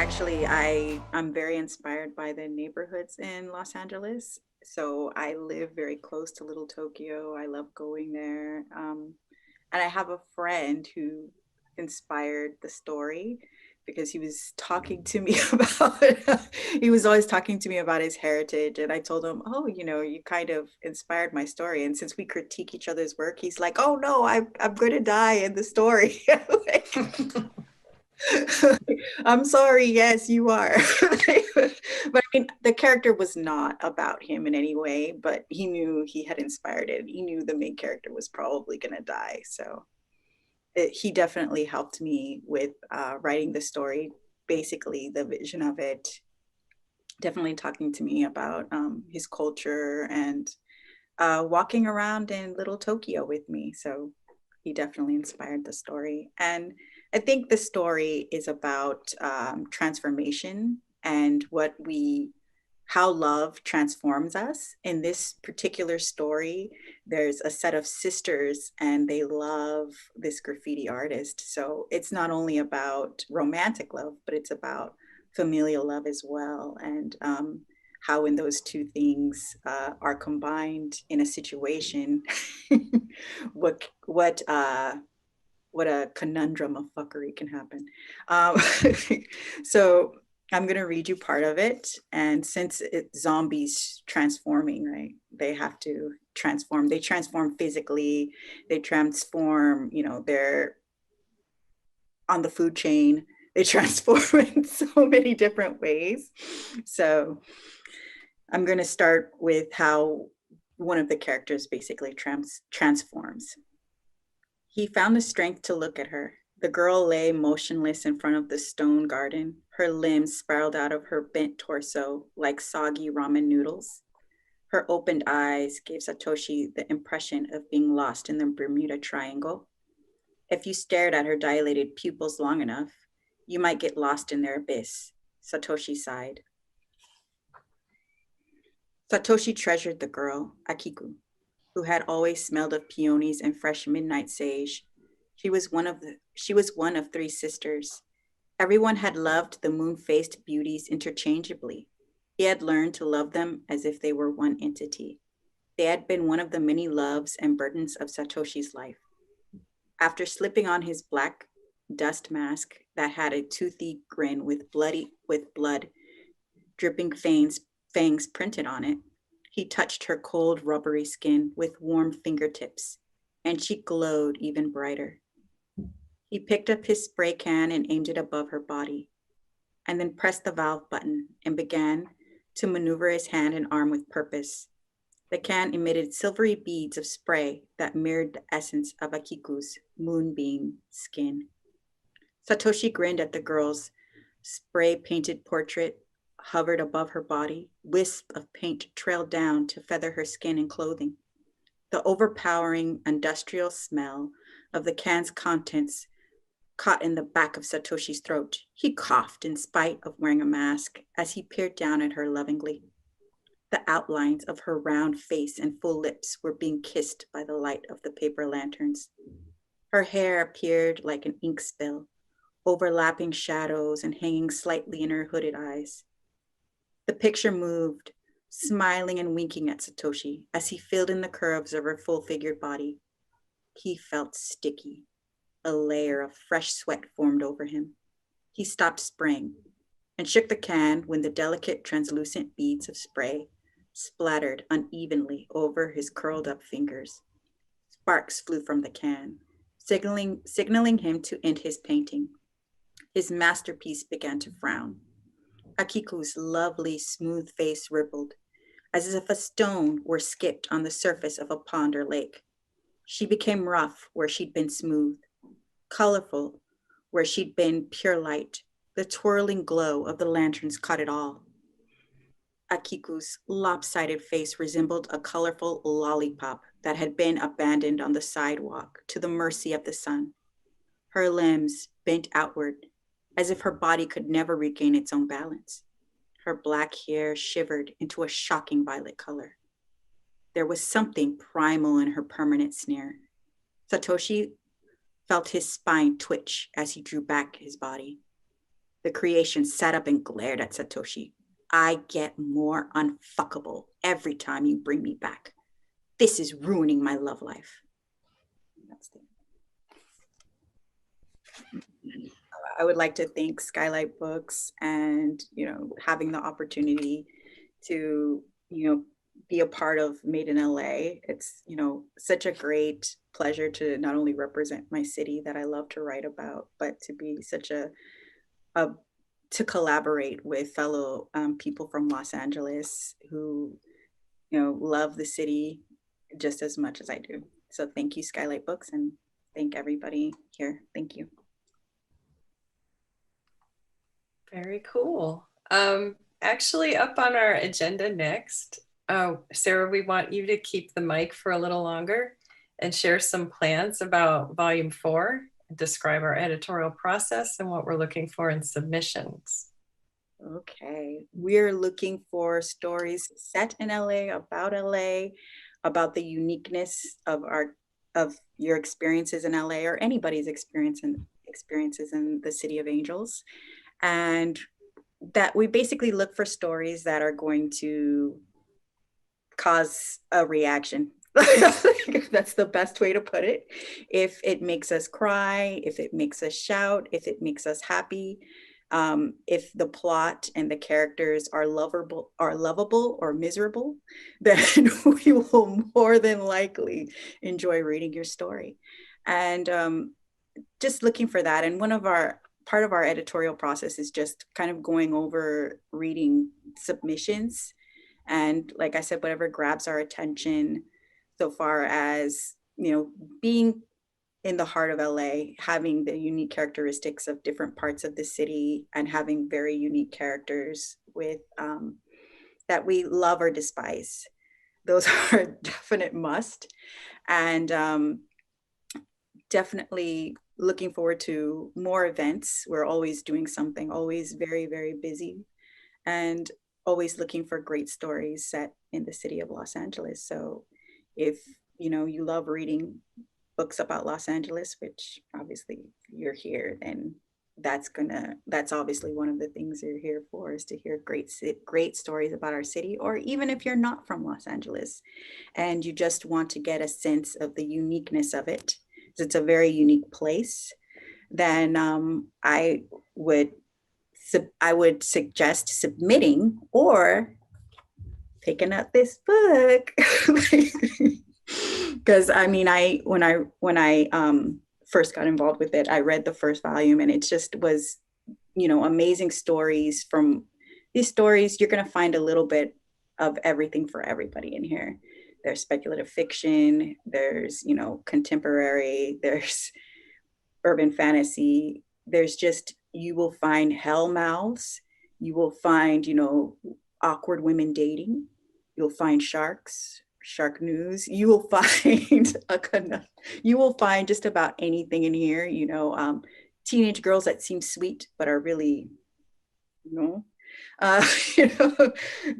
Actually, I'm very inspired by the neighborhoods in Los Angeles. So I live very close to Little Tokyo. I love going there. And I have a friend who inspired the story because he was talking to me about he was always talking to me about his heritage. And I told him, oh, you kind of inspired my story. And since we critique each other's work, he's like, oh no, I'm going to die in the story. Like, I'm sorry, yes, you are. But I mean, the character was not about him in any way, but he knew he had inspired it. He knew the main character was probably going to die. So he definitely helped me with writing the story, basically, the vision of it. Definitely talking to me about his culture and walking around in Little Tokyo with me. So he definitely inspired the story. And I think the story is about transformation and how love transforms us. In this particular story, there's a set of sisters and they love this graffiti artist. So it's not only about romantic love, but it's about familial love as well. And how when those two things are combined in a situation, what what uh, what a conundrum of fuckery can happen. Um, so I'm gonna read you part of it, and since it's zombies transforming, right? They have to transform. They transform physically. They transform. They're on the food chain. They transform in so many different ways. So I'm going to start with how one of the characters basically transforms. He found the strength to look at her. The girl lay motionless in front of the stone garden, her limbs spiraled out of her bent torso like soggy ramen noodles. Her opened eyes gave Satoshi the impression of being lost in the Bermuda Triangle. If you stared at her dilated pupils long enough, you might get lost in their abyss, Satoshi sighed. Satoshi treasured the girl, Akiko, who had always smelled of peonies and fresh midnight sage. She was one of three sisters. Everyone had loved the moon-faced beauties interchangeably. He had learned to love them as if they were one entity. They had been one of the many loves and burdens of Satoshi's life. After slipping on his black dust mask that had a toothy grin with blood dripping fangs printed on it, he touched her cold, rubbery skin with warm fingertips, and she glowed even brighter. He picked up his spray can and aimed it above her body, and then pressed the valve button and began to maneuver his hand and arm with purpose. The can emitted silvery beads of spray that mirrored the essence of Akiko's moonbeam skin. Satoshi grinned at the girl's spray-painted portrait hovered above her body. Wisps of paint trailed down to feather her skin and clothing. The overpowering industrial smell of the can's contents caught in the back of Satoshi's throat. He coughed in spite of wearing a mask as he peered down at her lovingly. The outlines of her round face and full lips were being kissed by the light of the paper lanterns. Her hair appeared like an ink spill, overlapping shadows and hanging slightly in her hooded eyes. The picture moved, smiling and winking at Satoshi as he filled in the curves of her full-figured body. He felt sticky. A layer of fresh sweat formed over him. He stopped spraying and shook the can when the delicate, translucent beads of spray splattered unevenly over his curled-up fingers. Sparks flew from the can, signaling him to end his painting. His masterpiece began to frown. Akiko's lovely, smooth face rippled, as if a stone were skipped on the surface of a pond or lake. She became rough where she'd been smooth, colorful where she'd been pure light. The twirling glow of the lanterns caught it all. Akiko's lopsided face resembled a colorful lollipop that had been abandoned on the sidewalk to the mercy of the sun. Her limbs bent outward, as if her body could never regain its own balance. Her black hair shivered into a shocking violet color. There was something primal in her permanent sneer. Satoshi felt his spine twitch as he drew back his body. The creation sat up and glared at Satoshi. I get more unfuckable every time you bring me back. This is ruining my love life. I would like to thank Skylight Books and, having the opportunity to, be a part of Made in LA. It's, such a great pleasure to not only represent my city that I love to write about, but to be such to collaborate with fellow people from Los Angeles who, love the city just as much as I do. So thank you, Skylight Books, and thank everybody here. Thank you. Very cool. Actually, up on our agenda next, Sarah, we want you to keep the mic for a little longer and share some plans about Volume 4, describe our editorial process and what we're looking for in submissions. Okay, we're looking for stories set in LA, about the uniqueness of your experiences in LA, or anybody's experiences in the City of Angels. And that we basically look for stories that are going to cause a reaction. That's the best way to put it. If it makes us cry, if it makes us shout, if it makes us happy, if the plot and the characters are lovable or miserable, then we will more than likely enjoy reading your story. And just looking for that. And part of our editorial process is just kind of going over reading submissions. And like I said, whatever grabs our attention, so far as, being in the heart of LA, having the unique characteristics of different parts of the city, and having very unique characters with that we love or despise. Those are a definite must. And definitely looking forward to more events. We're always doing something, always very, very busy, and always looking for great stories set in the city of Los Angeles. So if you love reading books about Los Angeles, which obviously you're here, then that's obviously one of the things you're here for, is to hear great stories about our city. Or even if you're not from Los Angeles and you just want to get a sense of the uniqueness of it, because it's a very unique place, then I would suggest submitting or picking up this book. Because when I first got involved with it, I read the first volume, and it just was, amazing stories. From these stories, you're going to find a little bit of everything for everybody in here. There's speculative fiction, there's, contemporary, there's urban fantasy, there's just, you will find hell mouths, you will find, awkward women dating, you'll find sharks, shark news, you will find just about anything in here, teenage girls that seem sweet but are really,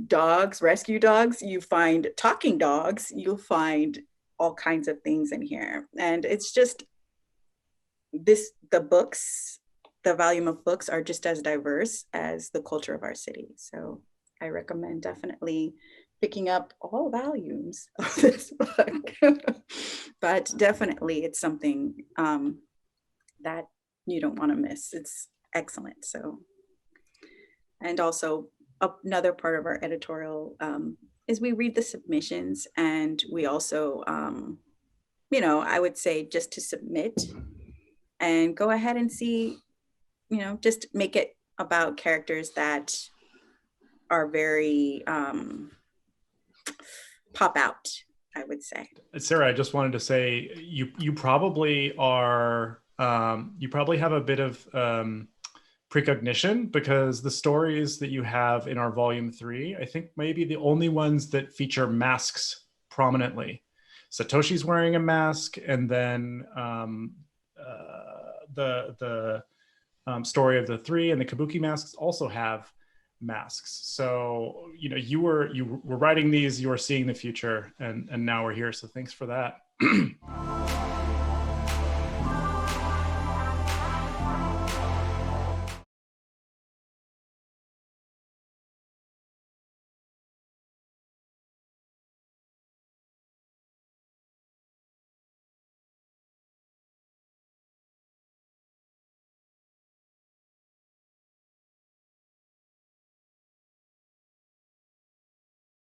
dogs, rescue dogs, you find talking dogs, you'll find all kinds of things in here. And it's just the volume of books are just as diverse as the culture of our city. So I recommend definitely picking up all volumes of this book. But definitely it's something that you don't want to miss. It's excellent. So, and also another part of our editorial is we read the submissions, and we also, I would say just to submit and go ahead and see, just make it about characters that are very pop out, I would say. Sarah, I just wanted to say you probably are you probably have a bit of precognition, because the stories that you have in our volume 3, I think maybe the only ones that feature masks prominently. Satoshi's wearing a mask, and then the story of the 3 and the Kabuki masks also have masks. So you were writing these, you were seeing the future, and now we're here. So thanks for that.